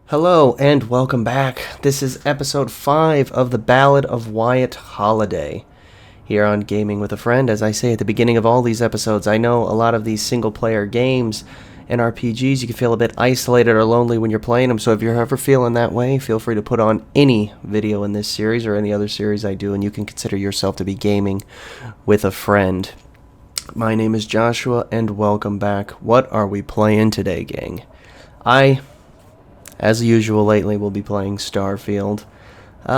Hello and welcome back. This is episode 5 of the Ballad of Wyatt Holiday here on Gaming with a Friend. As I say at the beginning of all these episodes, I know a lot of these single-player games and RPGs, you can feel a bit isolated or lonely when you're playing them, so if you're ever feeling that way, feel free to put on any video in this series or any other series I do, and you can consider yourself to be gaming with a friend. My name is Joshua, and welcome back. What are we playing today, gang? As usual lately, we'll be playing Starfield,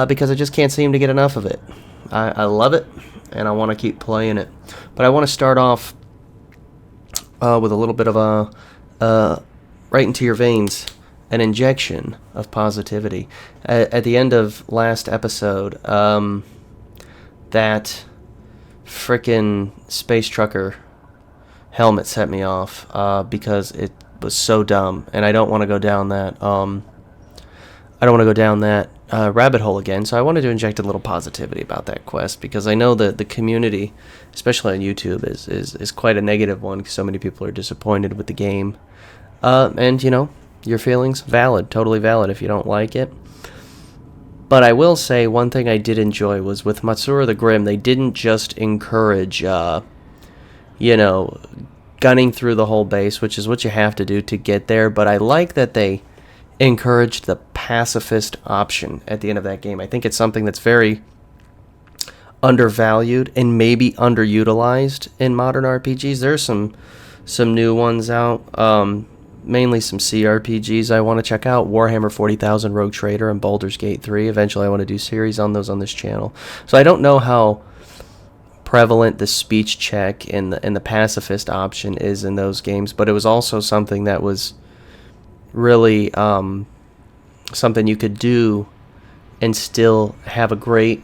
because I just can't seem to get enough of it. I love it, and I want to keep playing it. But I want to start off with a little bit of a, right into your veins, an injection of positivity. At the end of last episode, that frickin' space trucker helmet set me off, because it was so dumb, and I don't want to go down that rabbit hole again. So I wanted to inject a little positivity about that quest, because I know that the community, especially on YouTube, is quite a negative one, because so many people are disappointed with the game. And you know, your feelings valid, totally valid if you don't like it. But I will say one thing I did enjoy was with Matsura the Grim, they didn't just encourage gunning through the whole base, which is what you have to do to get there, but I like that they encouraged the pacifist option at the end of that game. I think it's something that's very undervalued and maybe underutilized in modern RPGs. There's some new ones out, mainly some CRPGs I want to check out. Warhammer 40,000, Rogue Trader, and Baldur's Gate 3. Eventually I want to do series on those on this channel. So I don't know how prevalent the speech check and the pacifist option is in those games, but it was also something that was really something you could do and still have a great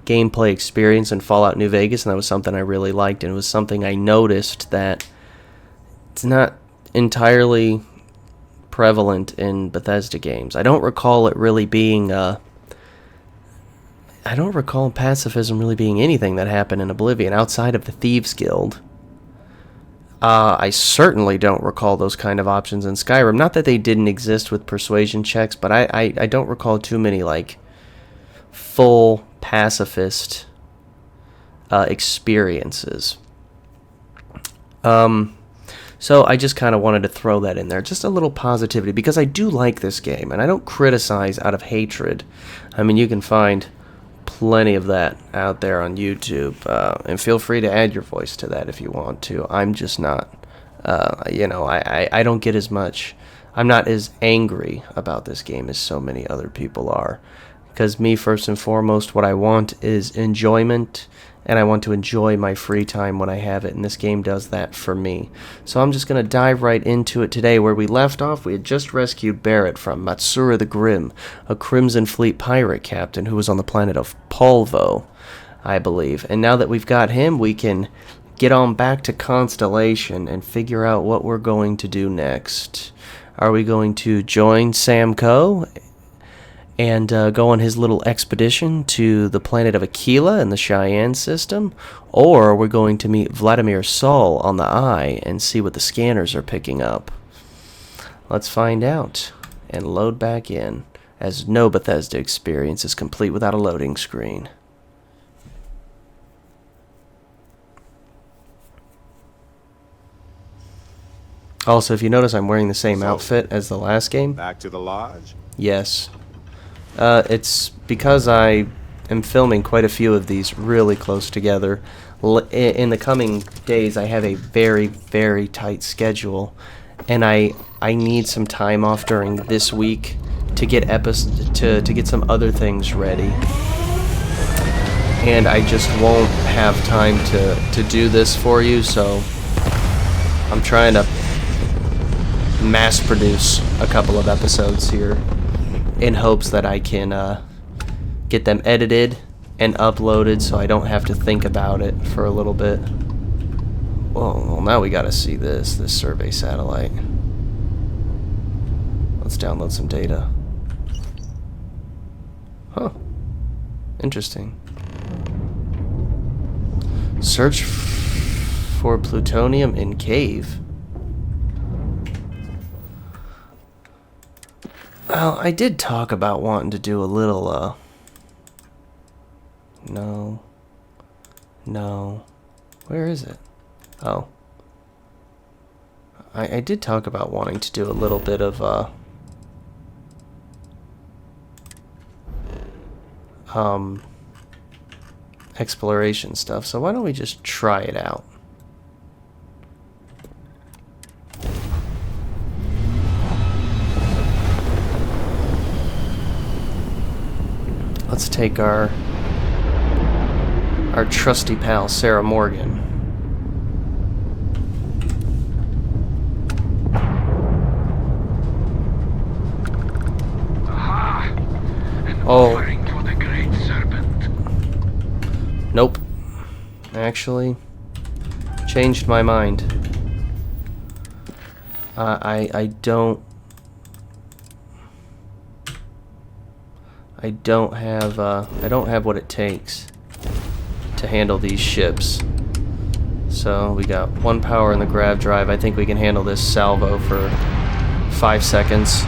gameplay experience in Fallout New Vegas, and that was something I really liked, and it was something I noticed that it's not entirely prevalent in Bethesda games. I don't recall it really being I don't recall pacifism really being anything that happened in Oblivion outside of the Thieves Guild. I certainly don't recall those kind of options in Skyrim. Not that they didn't exist with persuasion checks, but I don't recall too many like full pacifist experiences. So I just kind of wanted to throw that in there, just a little positivity, because I do like this game, and I don't criticize out of hatred. I mean, you can find plenty of that out there on YouTube, and feel free to add your voice to that if you want to. I'm just not, I don't get as much, I'm not as angry about this game as so many other people are, because me, first and foremost, what I want is enjoyment, and I want to enjoy my free time when I have it, and this game does that for me. So I'm just going to dive right into it today. Where we left off, we had just rescued Barrett from Matsura the Grim, a Crimson Fleet pirate captain who was on the planet of Polvo, I believe. And now that we've got him, we can get on back to Constellation and figure out what we're going to do next. Are we going to join Sam Coe and go on his little expedition to the planet of Akila in the Cheyenne system? Or we're going to meet Vladimir Sol on the Eye and see what the scanners are picking up. Let's find out and load back in, as no Bethesda experience is complete without a loading screen. Also, if you notice, I'm wearing the same outfit as the last game. Back to the lodge? Yes. It's because I am filming quite a few of these really close together. In the coming days, I have a very, very tight schedule, and I need some time off during this week to get to get some other things ready. And I just won't have time to do this for you, so I'm trying to mass produce a couple of episodes here, in hopes that I can get them edited and uploaded so I don't have to think about it for a little bit. Well, now we gotta see this survey satellite. Let's download some data. Huh. Interesting. Search for plutonium in cave. Well, I did talk about wanting to do a little, No. No. Where is it? Oh. I did talk about wanting to do a little bit of, exploration stuff, so why don't we just try it out? Let's take our trusty pal Sarah Morgan. Aha! An Oh. offering for the great serpent. Nope. Actually, changed my mind. I don't have what it takes to handle these ships. So we got 1 power in the grav drive. I think we can handle this salvo for 5 seconds.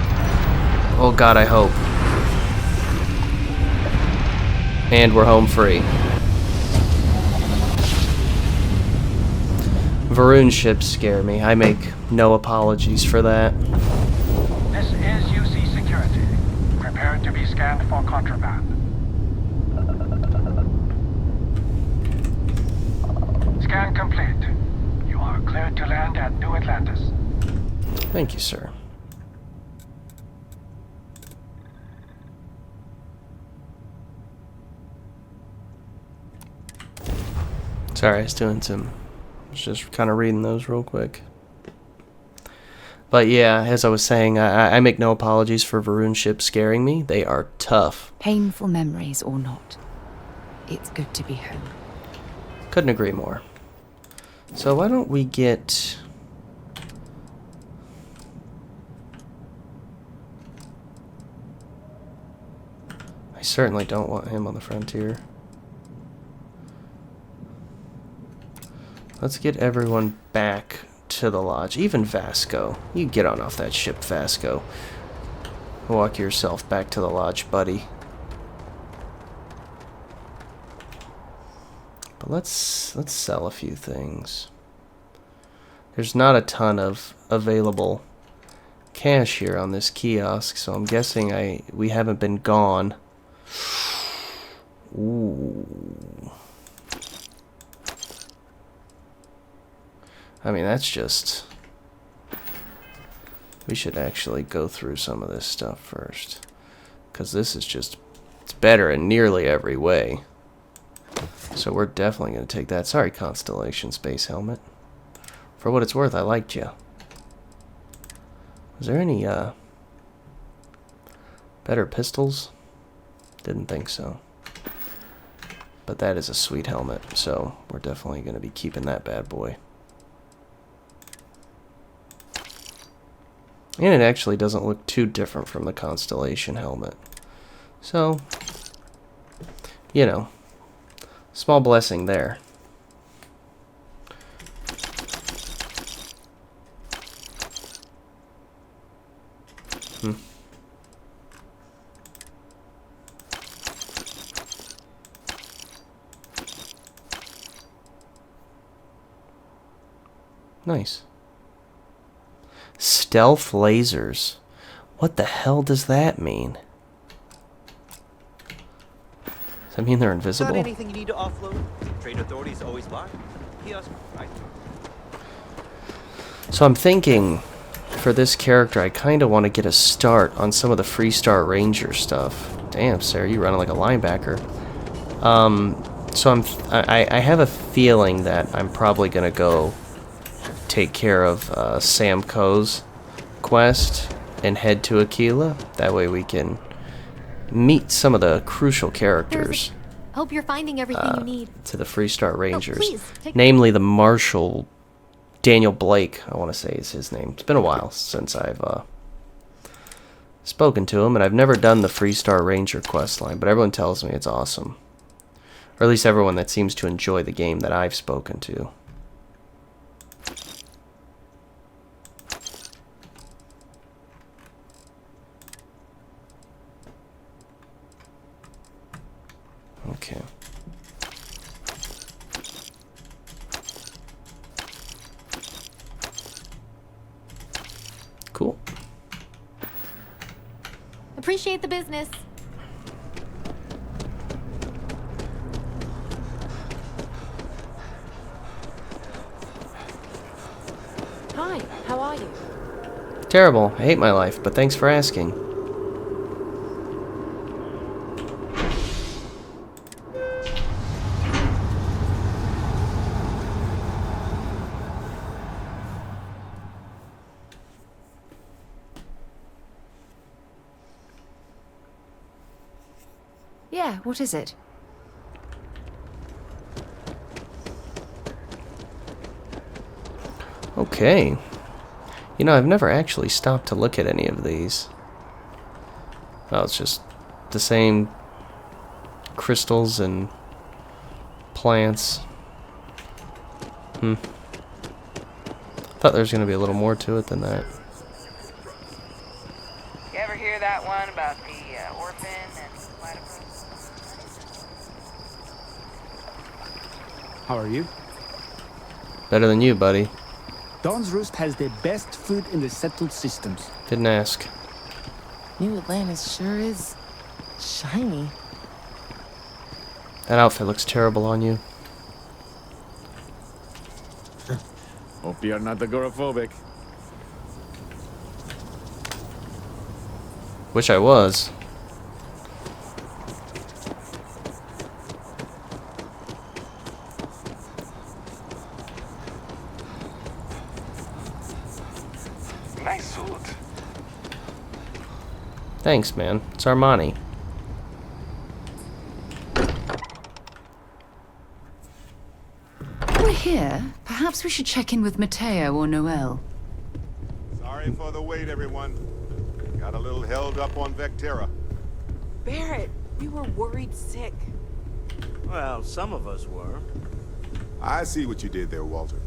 Oh god, I hope. And we're home free. Varun ships scare me. I make no apologies for that. This is UC Security. Prepare to be scanned for contraband. Scan complete. You are cleared to land at New Atlantis. Thank you, sir. Sorry, I was just kind of reading those real quick. But yeah, as I was saying, I make no apologies for Varun ships scaring me. They are tough. Painful memories or not, it's good to be home. Couldn't agree more. So why don't we get... I certainly don't want him on the frontier. Let's get everyone back to the lodge. Even Vasco. You get on off that ship, Vasco. Walk yourself back to the lodge, buddy. But let's sell a few things. There's not a ton of available cash here on this kiosk, so I'm guessing we haven't been gone. Ooh. I mean, that's just... We should actually go through some of this stuff first. Because this is just... It's better in nearly every way. So we're definitely going to take that. Sorry, Constellation Space Helmet. For what it's worth, I liked you. Was there any, better pistols? Didn't think so. But that is a sweet helmet, so we're definitely going to be keeping that bad boy. And it actually doesn't look too different from the Constellation helmet. So, you know, small blessing there. Nice. Stealth lasers. What the hell does that mean? Does that mean they're invisible? Got anything you need to offload? Trade authorities always buy. Kiosk, right? So I'm thinking, for this character, I kind of want to get a start on some of the Freestar Ranger stuff. Damn, Sarah, you running like a linebacker. So I have a feeling that I'm probably gonna go take care of Sam Coe's quest and head to Akila. That way we can meet some of the crucial characters. Hope you're finding everything you need. To the Freestar Rangers. Please, namely the Marshal Daniel Blake, I want to say is his name. It's been a while since I've spoken to him, and I've never done the Freestar Ranger quest line, but everyone tells me it's awesome. Or at least everyone that seems to enjoy the game that I've spoken to. Okay. Cool. Appreciate the business. Hi, how are you? Terrible. I hate my life, but thanks for asking. Yeah, what is it? Okay. You know, I've never actually stopped to look at any of these. Oh, it's just the same crystals and plants. Thought there was going to be a little more to it than that. You ever hear that one about the orphan and platypus? How are you? Better than you, buddy. Dawn's Roost has the best food in the settled systems. Didn't ask. New Atlantis sure is shiny. That outfit looks terrible on you. Hope you're not agoraphobic. Wish I was. Nice suit. Thanks, man. It's Armani. We're here. Perhaps we should check in with Mateo or Noel. Sorry for the wait, everyone. Got a little held up on Vectera. Barrett, we were worried sick. Well, some of us were. I see what you did there, Walter.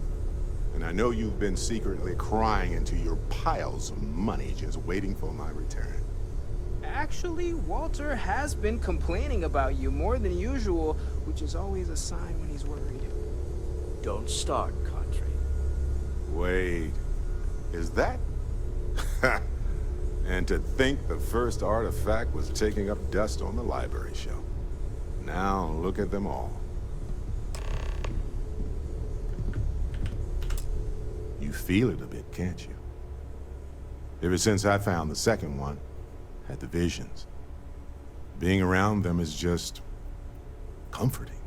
And I know you've been secretly crying into your piles of money just waiting for my return. Actually, Walter has been complaining about you more than usual, which is always a sign when he's worried. Don't start, Country. Wait, is that? And to think the first artifact was taking up dust on the library shelf. Now look at them all. You feel it a bit, can't you? Ever since I found the second one, had the visions. Being around them is just comforting.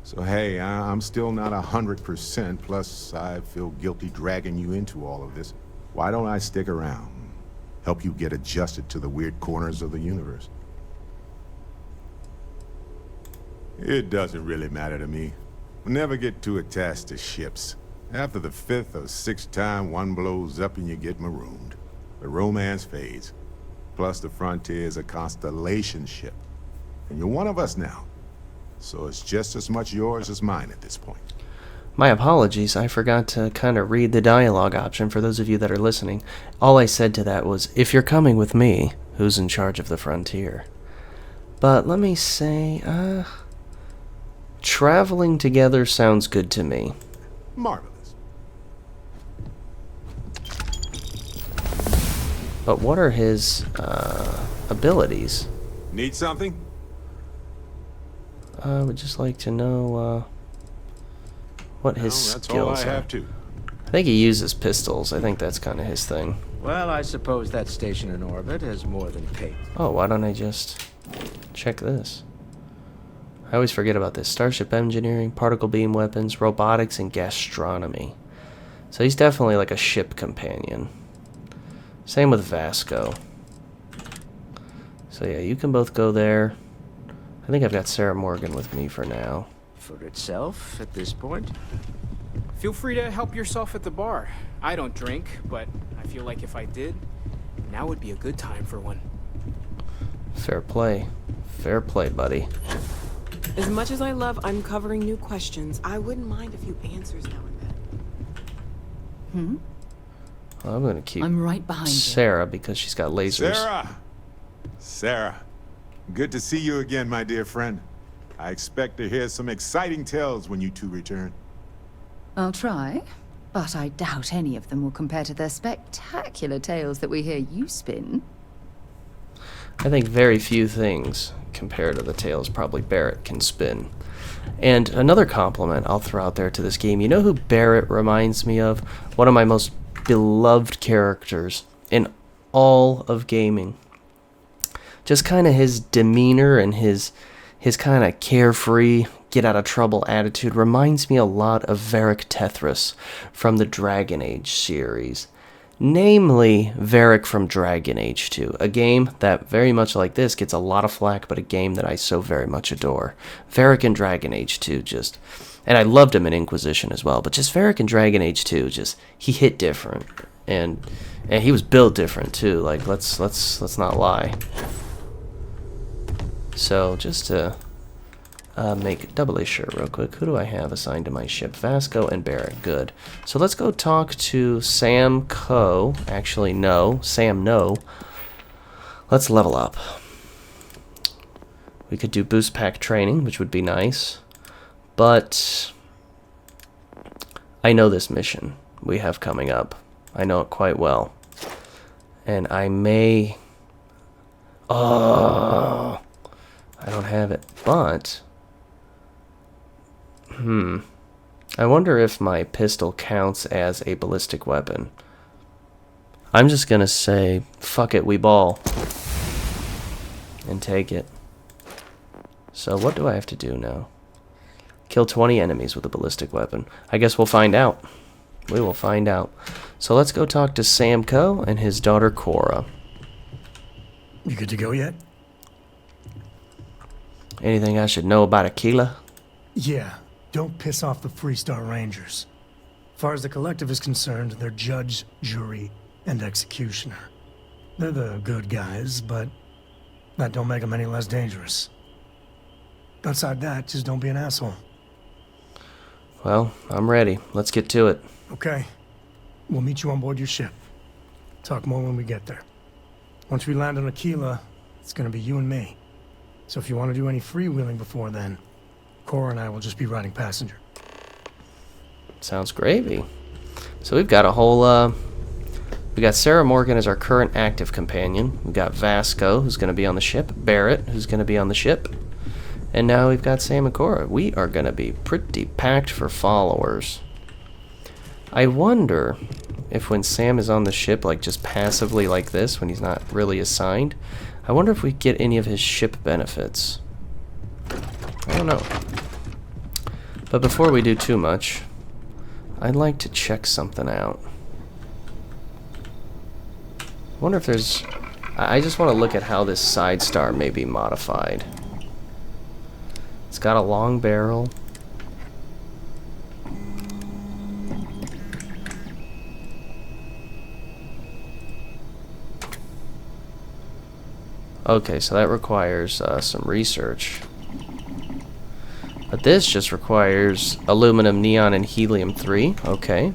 So hey, I'm still not 100%, plus I feel guilty dragging you into all of this. Why don't I stick around? Help you get adjusted to the weird corners of the universe. It doesn't really matter to me. Never get too attached to ships. After the 5th or 6th time one blows up and you get marooned, the romance fades. Plus the Frontier is a Constellation ship. And you're one of us now. So it's just as much yours as mine at this point. My apologies, I forgot to kind of read the dialogue option for those of you that are listening. All I said to that was, if you're coming with me, who's in charge of the Frontier? But let me say, traveling together sounds good to me. Marvelous. But what are his, abilities? Need something? I would just like to know, what his That's all I skills are. have to. I think he uses pistols. I think that's kind of his thing. Well, I suppose that station in orbit has more than paid. Oh, why don't I just check this? I always forget about this. Starship engineering, particle beam weapons, robotics, and gastronomy. So he's definitely like a ship companion. Same with Vasco. So yeah, you can both go there. I think I've got Sarah Morgan with me for now. For itself, at this point. Feel free to help yourself at the bar. I don't drink, but I feel like if I did, now would be a good time for one. Fair play. Fair play, buddy. As much as I love uncovering new questions, I wouldn't mind a few answers now and then. Well, I'm going to keep I'm right behind you. Sarah because she's got lasers. Sarah! Sarah, good to see you again, my dear friend. I expect to hear some exciting tales when you two return. I'll try, but I doubt any of them will compare to the spectacular tales that we hear you spin. I think very few things compare to the tales probably Barrett can spin. And another compliment I'll throw out there to this game, you know who Barrett reminds me of? One of my most beloved characters in all of gaming. Just kind of his demeanor and his kind of carefree, get out of trouble attitude reminds me a lot of Varric Tethras from the Dragon Age series. Namely, Varric from Dragon Age 2, a game that very much like this gets a lot of flack, but a game that I so very much adore. Varric in Dragon Age 2 just, and I loved him in Inquisition as well, but just Varric in Dragon Age 2 just, he hit different, and he was built different too. Like let's not lie. So just to make doubly sure real quick, who do I have assigned to my ship? Vasco and Barrett. Good. So let's go talk to Sam Coe. Actually, no. Sam, no. Let's level up. We could do boost pack training, which would be nice. But I know this mission we have coming up. I know it quite well. And I may... Oh, I don't have it. But... I wonder if my pistol counts as a ballistic weapon. I'm just gonna say, fuck it, we ball. And take it. So what do I have to do now? Kill 20 enemies with a ballistic weapon. I guess we'll find out. We will find out. So let's go talk to Sam Coe and his daughter Cora. You good to go yet? Anything I should know about Akila? Yeah. Don't piss off the Freestar Rangers. As far as the collective is concerned, they're judge, jury, and executioner. They're the good guys, but that don't make them any less dangerous. Outside that, just don't be an asshole. Well, I'm ready. Let's get to it. Okay. We'll meet you on board your ship. Talk more when we get there. Once we land on Akila, it's gonna be you and me. So if you want to do any freewheeling before then, Cora and I will just be riding passenger. Sounds gravy. So we've got a whole, we got Sarah Morgan as our current active companion. We've got Vasco, who's going to be on the ship. Barrett, who's going to be on the ship. And now we've got Sam and Cora. We are going to be pretty packed for followers. I wonder if when Sam is on the ship, like just passively like this, when he's not really assigned, I wonder if we get any of his ship benefits. I don't know. But before we do too much, I'd like to check something out. I wonder if there's... I just want to look at how this side star may be modified. It's got a long barrel. Okay, so that requires some research. But this just requires aluminum, neon, and helium-3. Okay.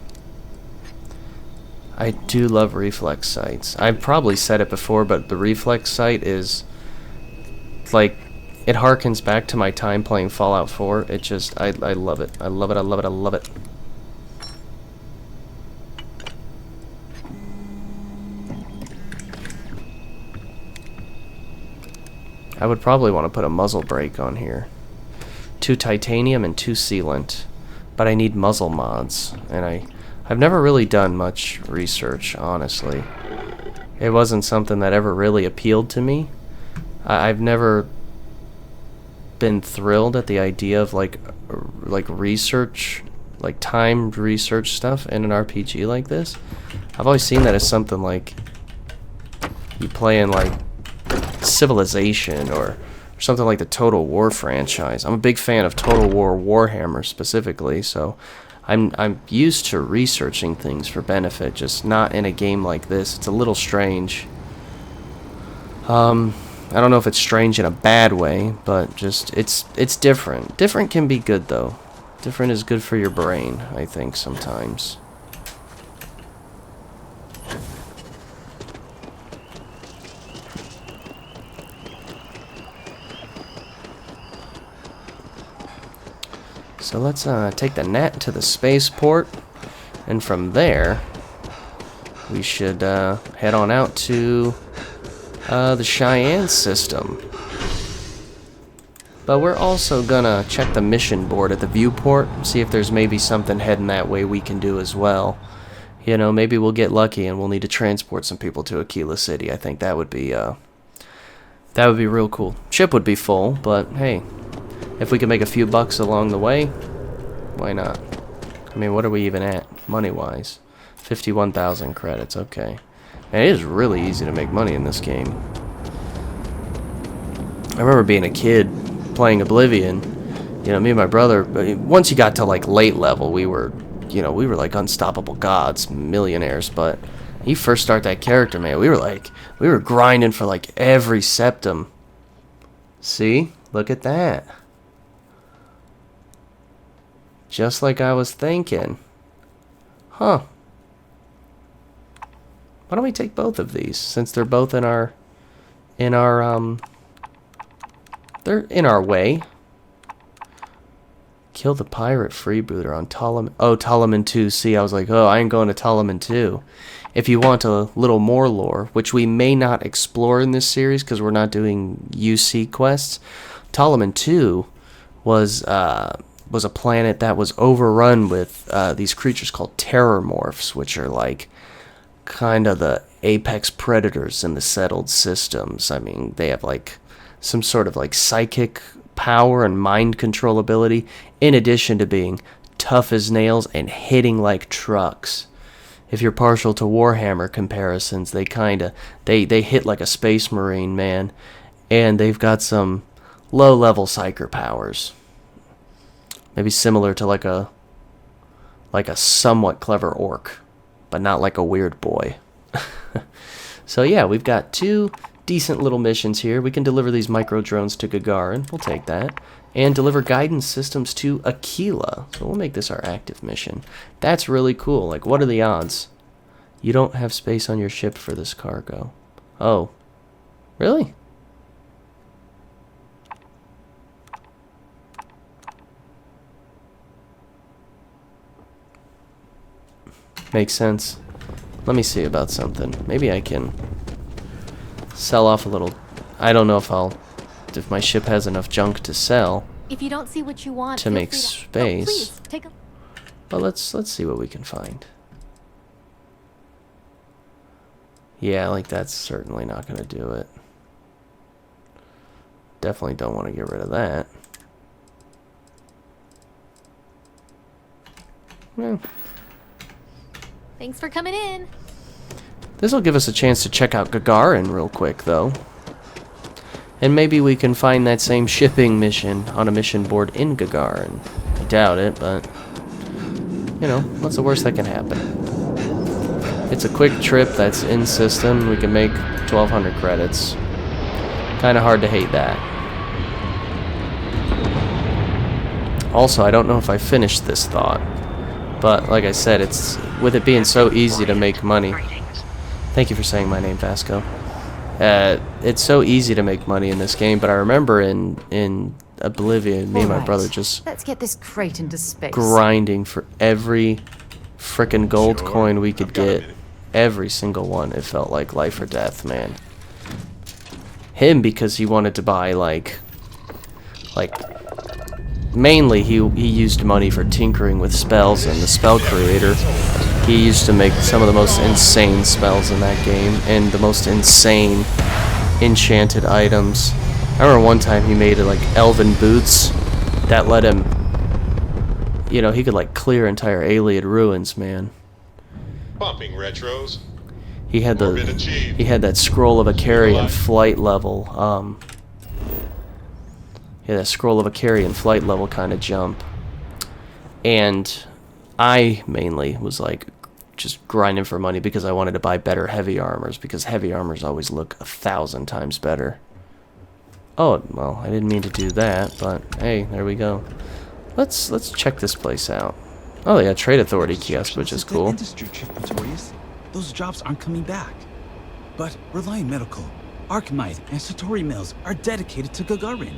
I do love reflex sights. I've probably said it before, but the reflex sight is like, it harkens back to my time playing Fallout 4. It just, I love it. I love it, I love it, I love it. I would probably want to put a muzzle brake on here. 2 titanium and 2 sealant, but I need muzzle mods, and I've never really done much research, honestly. It wasn't something that ever really appealed to me. I've never been thrilled at the idea of like research, like timed research stuff in an RPG like this. I've always seen that as something like you play in like Civilization or something like the Total War franchise. I'm a big fan of Total War Warhammer specifically, so I'm used to researching things for benefit, just not in a game like this. It's a little strange. I don't know if it's strange in a bad way, but just it's different. Different can be good though. Different is good for your brain, I think, sometimes. So let's take the net to the spaceport, and from there we should head on out to the Cheyenne system. But we're also gonna check the mission board at the viewport, see if there's maybe something heading that way we can do as well. You know, maybe we'll get lucky and we'll need to transport some people to Akila City. I think that would be real cool. Ship would be full, but hey, if we can make a few bucks along the way, why not? I mean, what are we even at, money-wise? 51,000 credits, okay. And it is really easy to make money in this game. I remember being a kid, playing Oblivion, you know, me and my brother, once you got to like late level, we were like unstoppable gods, millionaires, but you first start that character, man, we were grinding for like every septum. See? Look at that. Just like I was thinking. Huh. Why don't we take both of these, since they're both in our they're in our way. Kill the pirate freebooter on Ptolemy. Oh, Ptolemy 2. See, I was like, oh, I ain't going to Ptolemy 2. If you want a little more lore, which we may not explore in this series because we're not doing UC quests, Ptolemy 2 was a planet that was overrun with these creatures called terrormorphs, which are like kind of the apex predators in the settled systems. I mean, they have like some sort of like psychic power and mind control ability, in addition to being tough as nails and hitting like trucks. If you're partial to Warhammer comparisons, they hit like a space marine, man, and they've got some low-level psyker powers. Maybe similar to like a somewhat clever orc, but not like a weird boy. So yeah, we've got two decent little missions here. We can deliver these micro drones to Gagarin. We'll take that. And deliver guidance systems to Akila. So we'll make this our active mission. That's really cool. Like, what are the odds? You don't have space on your ship for this cargo. Oh. Really? Makes sense. Let me see about something. Maybe I can sell off a little. I don't know if my ship has enough junk to sell. If you don't see what you want, to make space. space. Oh, please, take a... Well, let's see what we can find. Yeah, like that's certainly not going to do it. Definitely don't want to get rid of that. Well, Thanks for coming in. this will give us a chance to check out Gagarin real quick, though. And maybe we can find that same shipping mission on a mission board in Gagarin. I doubt it, but, you know, what's the worst that can happen? It's a quick trip that's in system. We can make 1,200 credits. Kind of hard to hate that. Also, I don't know if I finished this thought, but like I said, it's with it being so easy to make money. Thank you for saying my name, Vasco. It's so easy to make money in this game, but I remember in Oblivion, me and my brother just Let's get this crate into space. grinding for every frickin' gold coin we could get. Every single one. It felt like life or death, man. Him because he wanted to buy like mainly he used money for tinkering with spells, and the spell creator, he used to make some of the most insane spells in that game and the most insane enchanted items. I remember one time he made like elven boots that let him, you know, he could like clear entire Ayleid ruins, man. Bumping retros. He had that scroll of Akarian flight level. He had that scroll of Akarian flight level kind of jump. And I mainly was like just grinding for money because I wanted to buy better heavy armors, because heavy armors always look 1,000 times better. Oh, well, I didn't mean to do that, but hey, there we go. Let's check this place out. Oh, they got Trade Authority kiosk, which is cool. Industry trip, Pretorius. Those jobs aren't coming back. But Reliant Medical, Archmite, and Satori Mills are dedicated to Gagarin.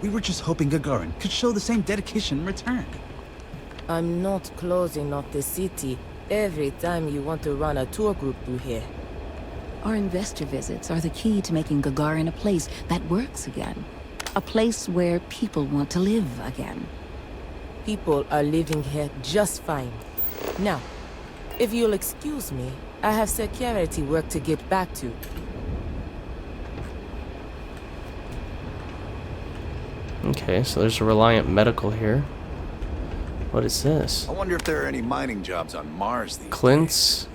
We were just hoping Gagarin could show the same dedication in return. I'm not closing off the city every time you want to run a tour group through here. Our investor visits are the key to making Gagarin a place that works again. A place where people want to live again. People are living here just fine. Now, if you'll excuse me, I have security work to get back to. Okay, so there's a Reliant Medical here. What is this? I wonder if there are any mining jobs on Mars these Clint's. days.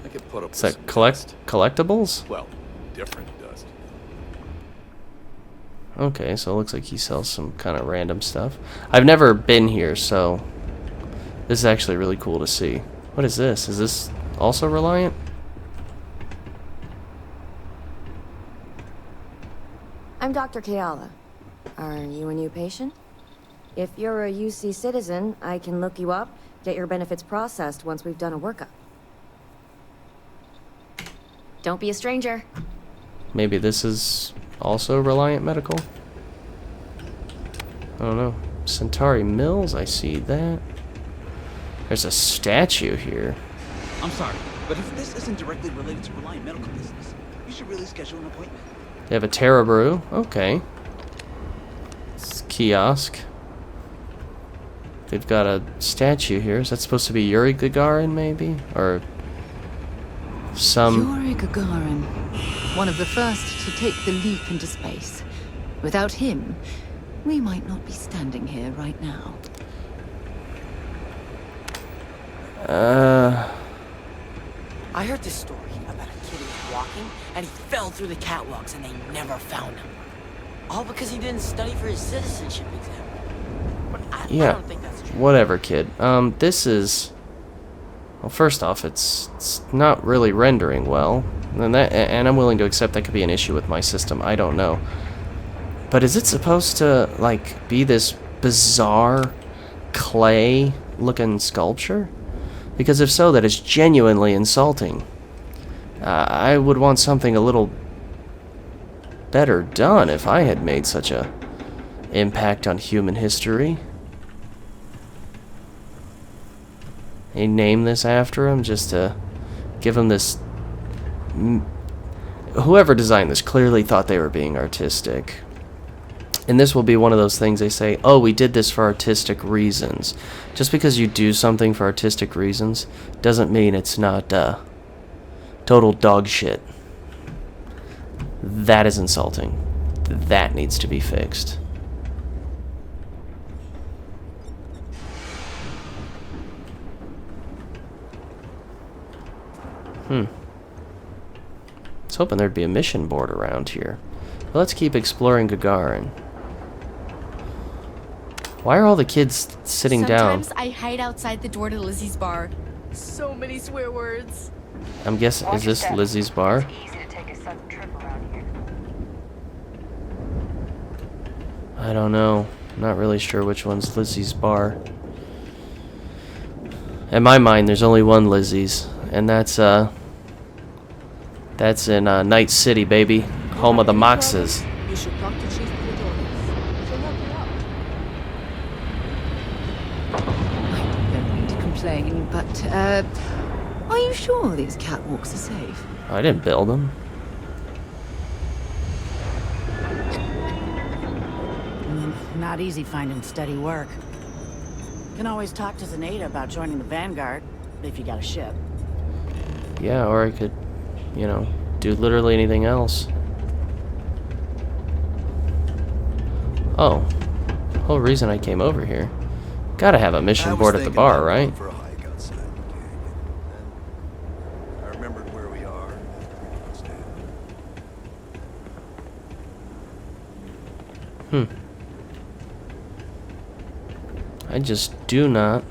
I could put up Is with that some collectibles? well, different dust. Okay, so it looks like he sells some kind of random stuff. I've never been here, so this is actually really cool to see. What is this? Is this also Reliant? I'm Dr. Kayala. Are you a new patient? If you're a UC citizen, I can look you up, get your benefits processed once we've done a workup. Don't be a stranger. Maybe this is also Reliant Medical? I don't know. Centauri Mills, I see that. There's a statue here. I'm sorry, but if this isn't directly related to Reliant Medical business, you should really schedule an appointment. They have a Terra Brew. Okay. It's a kiosk. They've got a statue here. Is that supposed to be Yuri Gagarin, maybe? Or some... Yuri Gagarin. One of the first to take the leap into space. Without him, we might not be standing here right now. I heard this story about a kid who was walking and he fell through the catwalks and they never found him. All because he didn't study for his citizenship exam. But I don't think that's true. Whatever, kid. This is... Well, first off, it's not really rendering well. And I'm willing to accept that could be an issue with my system. I don't know. But is it supposed to, like, be this bizarre clay-looking sculpture? Because if so, that is genuinely insulting. I would want something a little better done if I had made such a impact on human history. They name this after him just to give him this... Whoever designed this clearly thought they were being artistic. And this will be one of those things they say, oh, we did this for artistic reasons. Just because you do something for artistic reasons doesn't mean it's not total dog shit. That is insulting. That needs to be fixed. I was hoping there'd be a mission board around here. But let's keep exploring Gagarin. Why are all the kids sitting down? Sometimes I hide outside the door to Lizzie's bar. So many swear words. I'm guessing, is this Lizzie's bar? I don't know. I'm not really sure which one's Lizzie's bar. In my mind, there's only one Lizzie's, and that's in Night City, baby, home of the Moxes. You should talk to Chief Plutonium. She'll help you out. I don't mean to complain, but, are you sure these catwalks are safe? I didn't build them. Not easy finding steady work. Can always talk to Zaneta about joining the Vanguard, if you got a ship. Yeah, or I could, you know, do literally anything else. Oh, the whole reason I came over here. Gotta have a mission board at the bar, right? For a hike outside I remembered where we are. I just do not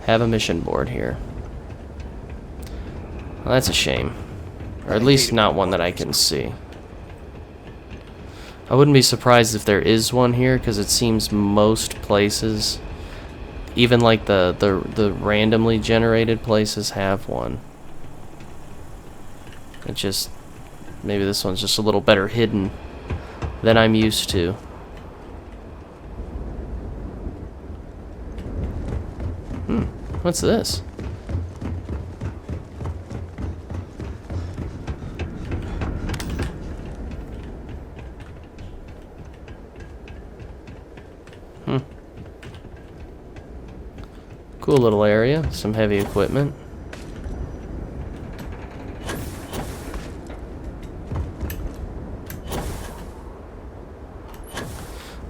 have a mission board here. Well, that's a shame. Or at least not one that I can see. I wouldn't be surprised if there is one here, because it seems most places, even like the randomly generated places, have one. It just, maybe this one's just a little better hidden than I'm used to. What's this? Cool little area, some heavy equipment.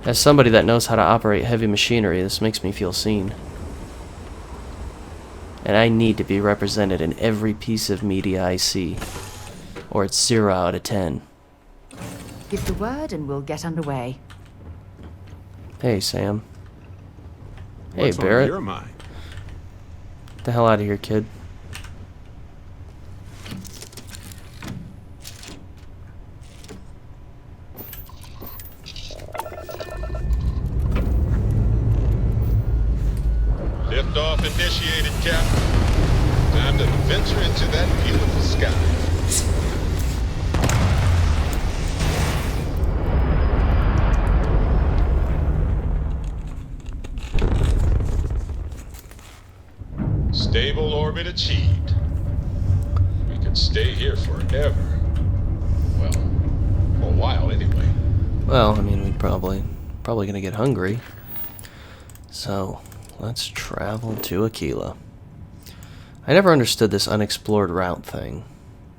As somebody that knows how to operate heavy machinery, this makes me feel seen. And I need to be represented in every piece of media I see, or it's 0 out of 10. Give the word and we'll get underway. Hey, Sam. Hey, What's Barrett. on your mind? Get the hell out of here, kid. Liftoff initiated, Captain. Time to venture into that beautiful sky. Stable orbit achieved. We could stay here forever. Well, for a while anyway. Well, I mean, we'd probably gonna get hungry. So, let's travel to Akila. I never understood this unexplored route thing.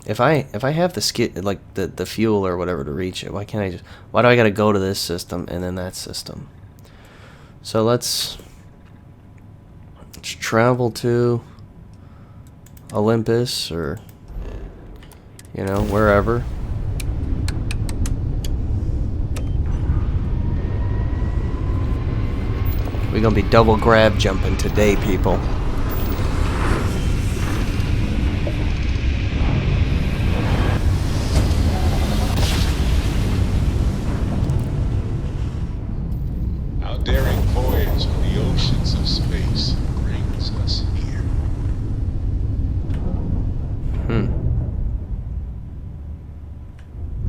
If I have the fuel or whatever to reach it, why do I gotta go to this system and then that system? So let's travel to Olympus, or wherever. We're gonna be double grab jumping today, people. Our daring voyage on the oceans of space brings us here.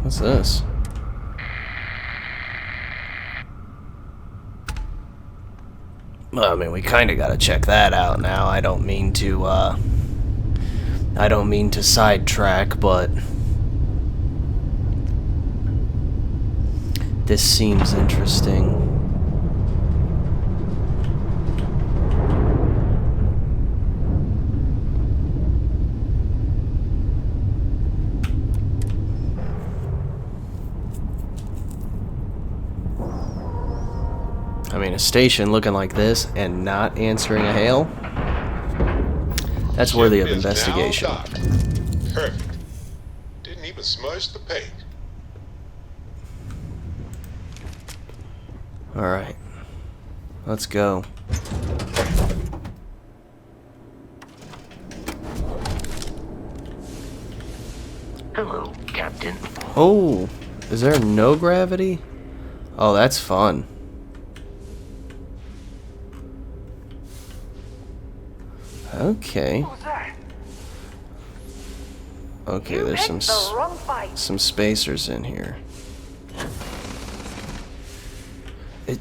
What's this? Well, I mean, we kind of got to check that out now. I don't mean to sidetrack, but this seems interesting. I mean, a station looking like this and not answering a hail? That's worthy of investigation. Perfect. Didn't even smudge the paint. Alright. Let's go. Hello, Captain. Oh, is there no gravity? Oh, that's fun. Okay. Okay, there's some spacers in here. Is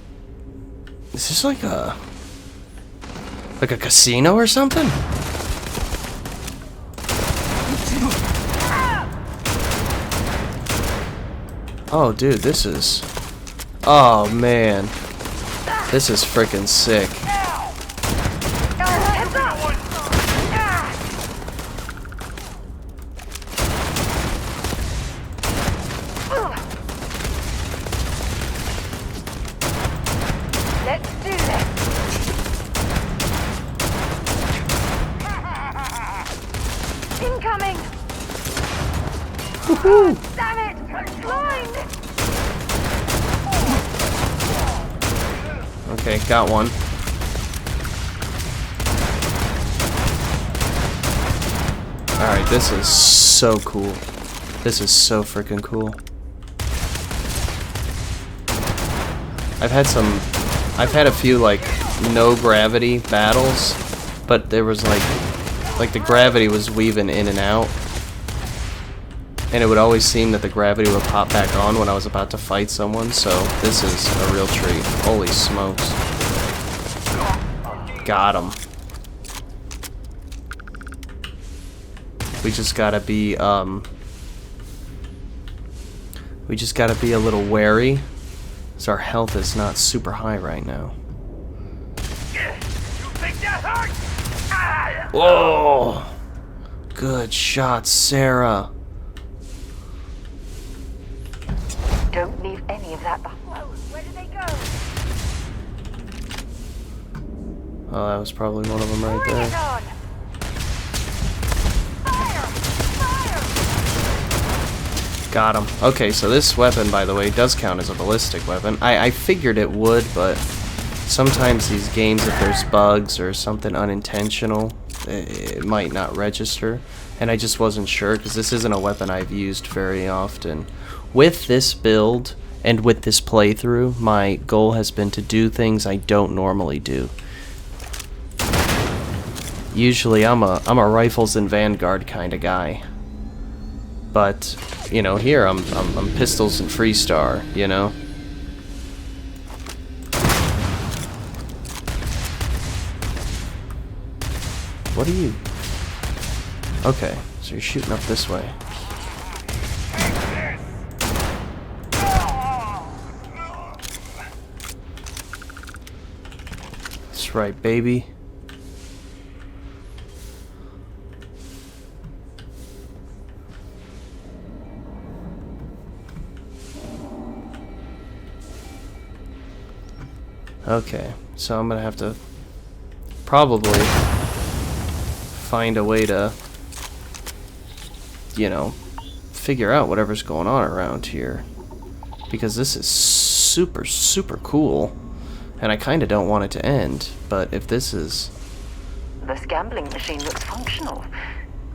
this like a casino or something? Oh, dude, this is... Oh, man. This is freaking sick. Incoming! Woohoo! Damn it! Blind! Okay, got one. Alright, this is so cool. This is so freaking cool. I've had a few like no gravity battles, but there was like the gravity was weaving in and out. and it would always seem that the gravity would pop back on when I was about to fight someone, so this is a real treat. Holy smokes. Got him. We just gotta be, we just gotta be a little wary, so our health is not super high right now. Whoa! Good shot, Sarah. Don't leave any of that behind. Where did they go? Oh, that was probably one of them right there. Got him. Okay, so this weapon, by the way, does count as a ballistic weapon. I figured it would, but sometimes these games, if there's bugs or something unintentional, it might not register. And I just wasn't sure, because this isn't a weapon I've used very often. With this build, and with this playthrough, my goal has been to do things I don't normally do. Usually I'm a rifles and Vanguard kind of guy. But, you know, here I'm pistols and Freestar, you know? What are you? Okay, so you're shooting up this way. That's right, baby. Okay, so I'm gonna have to probably find a way to, you know, figure out whatever's going on around here, because this is super, super cool, and I kind of don't want it to end. But if this is... This gambling machine looks functional.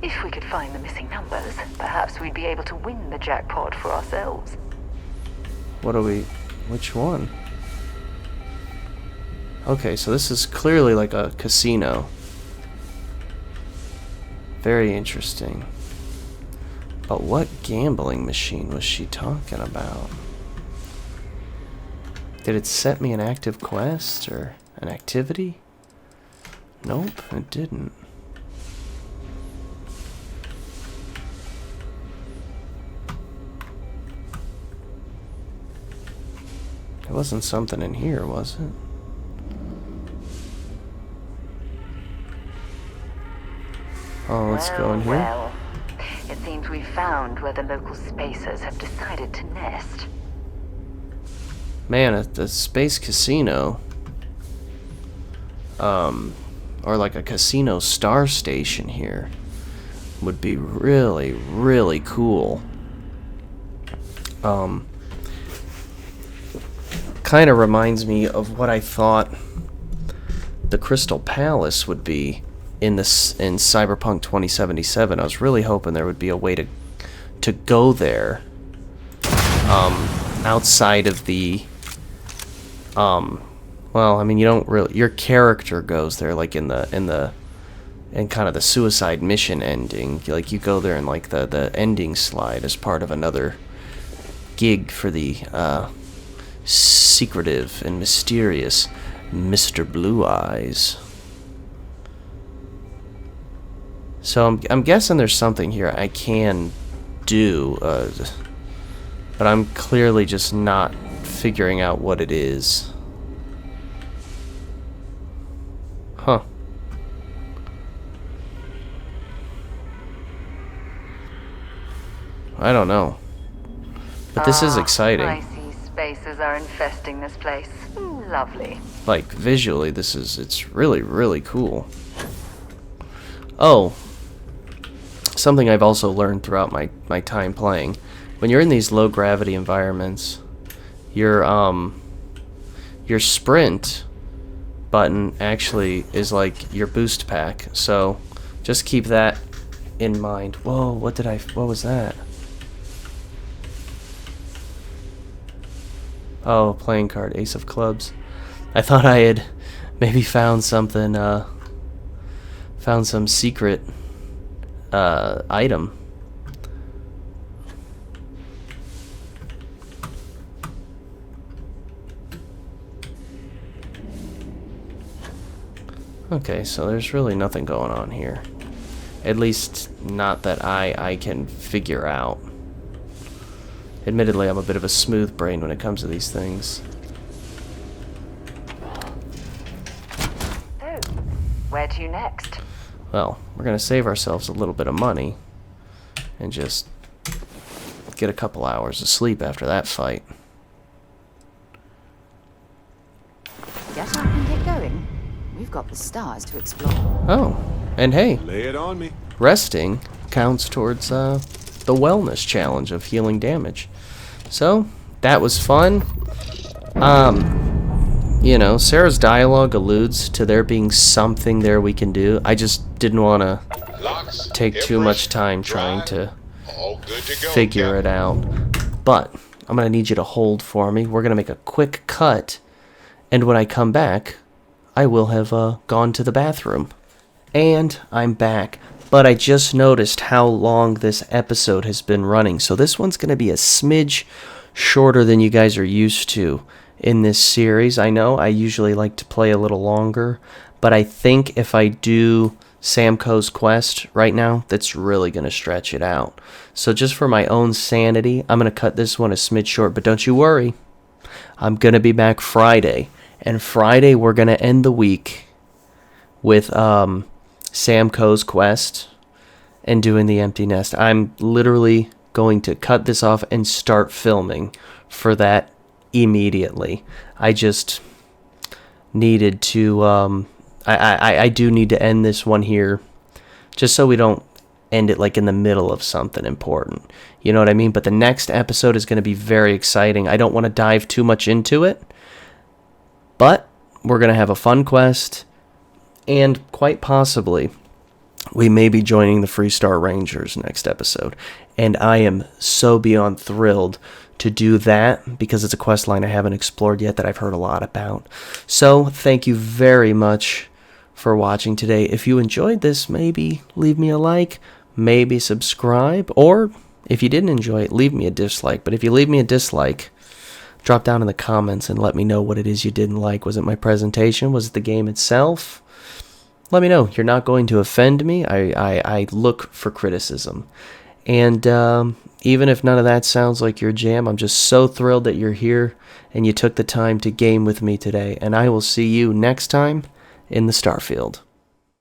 If we could find the missing numbers, perhaps we'd be able to win the jackpot for ourselves. What are we... which one? Okay, so this is clearly like a casino. Very interesting. But what gambling machine was she talking about? Did it set me an active quest or an activity? Nope, it didn't. It wasn't something in here, was it? Oh, let's go in here. Well, it seems we've found where the local spacers have decided to nest. Man, at the space casino, or like a casino Starstation here, would be really, really cool. Kind of reminds me of what I thought the Crystal Palace would be in Cyberpunk 2077. I was really hoping there would be a way to go there, outside of the, well, I mean, you don't really, your character goes there like in kind of the suicide mission ending. Like, you go there in like the ending slide as part of another gig for the secretive and mysterious Mr. Blue Eyes. So I'm guessing there's something here I can do, but I'm clearly just not figuring out what it is. Huh. I don't know. But this is exciting. I see spacers are infesting this place. Lovely. Like, visually, it's really, really cool. Oh. Something I've also learned throughout my time playing. When you're in these low gravity environments, your sprint button actually is like your boost pack. So just keep that in mind. Whoa, what was that? Oh, playing card, Ace of Clubs. I thought I had maybe found something, found some secret item. Okay, so there's really nothing going on here. At least, not that I can figure out. Admittedly, I'm a bit of a smooth brain when it comes to these things. So, where to next? Well, we're going to save ourselves a little bit of money and just get a couple hours of sleep after that fight. Get up and get going. We've got the stars to explore. Oh, and hey, lay it on me. Resting counts towards the wellness challenge of healing damage. So, that was fun. You know, Sarah's dialogue alludes to there being something there we can do. I just didn't want to take too much time trying to figure it out. But I'm going to need you to hold for me. We're going to make a quick cut. And when I come back, I will have gone to the bathroom. And I'm back. But I just noticed how long this episode has been running. So this one's going to be a smidge shorter than you guys are used to in this series. I know I usually like to play a little longer, but I think if I do Sam Coe's quest right now, that's really going to stretch it out. So just for my own sanity, I'm going to cut this one a smidge short, but don't you worry. I'm going to be back Friday, and Friday we're going to end the week with Sam Coe's quest and doing the empty nest. I'm literally going to cut this off and start filming for that immediately. I just needed to I do need to end this one here just so we don't end it like in the middle of something important. You know what I mean? But the next episode is going to be very exciting. I don't want to dive too much into it, but we're going to have a fun quest, and quite possibly we may be joining the Freestar Rangers next episode. And I am so beyond thrilled to do that because it's a quest line I haven't explored yet that I've heard a lot about. So thank you very much for watching today. If you enjoyed this, maybe leave me a like, maybe subscribe, or if you didn't enjoy it, leave me a dislike. But if you leave me a dislike, drop down in the comments and let me know what it is you didn't like. Was it my presentation? Was it the game itself? Let me know. You're not going to offend me. I look for criticism. And even if none of that sounds like your jam, I'm just so thrilled that you're here and you took the time to game with me today. And I will see you next time in the Starfield.